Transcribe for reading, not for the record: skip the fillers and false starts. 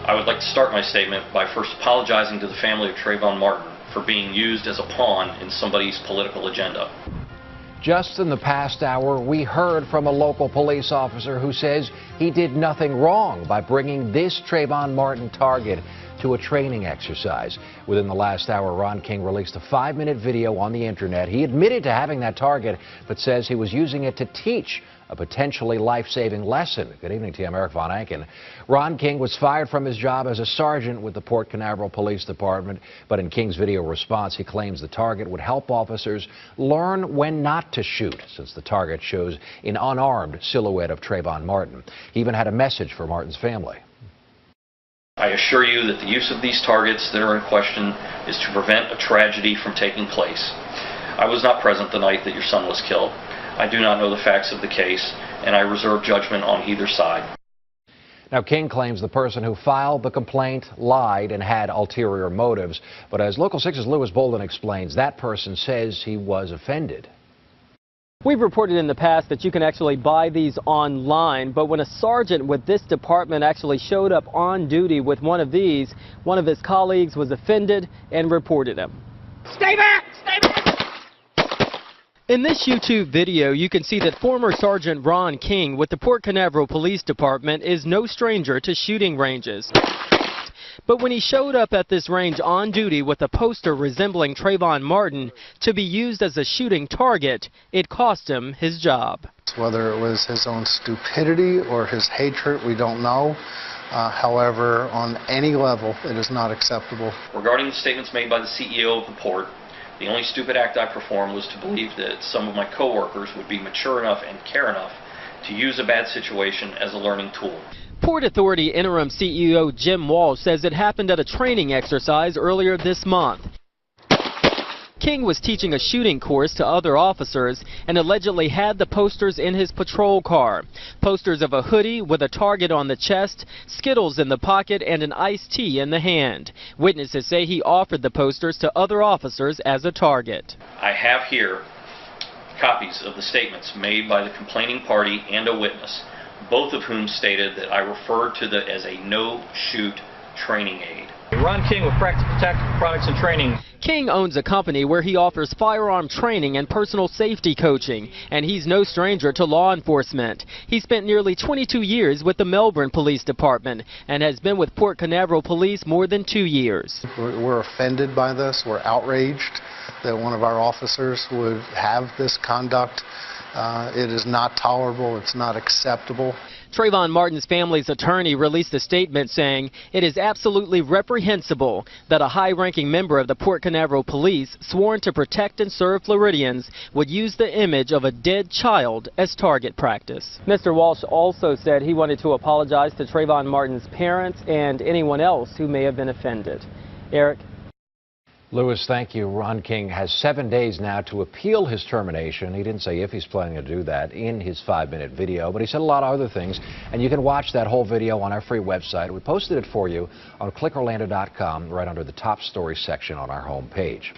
I would like to start my statement by first apologizing to the family of Trayvon Martin for being used as a pawn in somebody's political agenda. Just in the past hour, we heard from a local police officer who says he did nothing wrong by bringing this Trayvon Martin target to a training exercise. Within the last hour, Ron King released a 5-minute video on the internet. He admitted to having that target, but says he was using it to teach a potentially life-saving lesson. Good evening to you, I'm Eric Von Anken. Ron King was fired from his job as a sergeant with the Port Canaveral Police Department, but in King's video response, he claims the target would help officers learn when not to shoot, since the target shows an unarmed silhouette of Trayvon Martin. He even had a message for Martin's family. I assure you that the use of these targets that are in question is to prevent a tragedy from taking place. I was not present the night that your son was killed. I do not know the facts of the case, and I reserve judgment on either side. Now, King claims the person who filed the complaint lied and had ulterior motives, but as Local 6's Lewis Bolden explains, that person says he was offended. We've reported in the past that you can actually buy these online, but when a sergeant with this department actually showed up on duty with one of these, one of his colleagues was offended and reported him. Stay back! Stay back! In this YouTube video, you can see that former Sergeant Ron King with the Port Canaveral Police Department is no stranger to shooting ranges. But when he showed up at this range on duty with a poster resembling Trayvon Martin to be used as a shooting target, it cost him his job. Whether it was his own stupidity or his hatred, we don't know. However, on any level, it is not acceptable. Regarding the statements made by the CEO of the port, the only stupid act I performed was to believe that some of my coworkers would be mature enough and care enough to use a bad situation as a learning tool. Port Authority Interim CEO Jim Walsh says it happened at a training exercise earlier this month. King was teaching a shooting course to other officers and allegedly had the posters in his patrol car. Posters of a hoodie with a target on the chest, Skittles in the pocket, and an iced tea in the hand. Witnesses say he offered the posters to other officers as a target. I have here copies of the statements made by the complaining party and a witness, both of whom stated that I referred to it as a no-shoot training aid. Ron King with Practice Protect Products and Training. King owns a company where he offers firearm training and personal safety coaching, and he's no stranger to law enforcement. He spent nearly 22 years with the Melbourne Police Department and has been with Port Canaveral Police more than 2 years. We're offended by this. We're outraged that one of our officers would have this conduct. It is not tolerable. It's not acceptable. Trayvon Martin's family's attorney released a statement saying it is absolutely reprehensible that a high-ranking member of the Port Canaveral Police sworn to protect and serve Floridians would use the image of a dead child as target practice. Mr. Walsh also said he wanted to apologize to Trayvon Martin's parents and anyone else who may have been offended. Eric? Lewis, thank you. Ron King has 7 days now to appeal his termination. He didn't say if he's planning to do that in his 5-minute video, but he said a lot of other things, and you can watch that whole video on our free website. We posted it for you on clickorlando.com right under the top story section on our home page.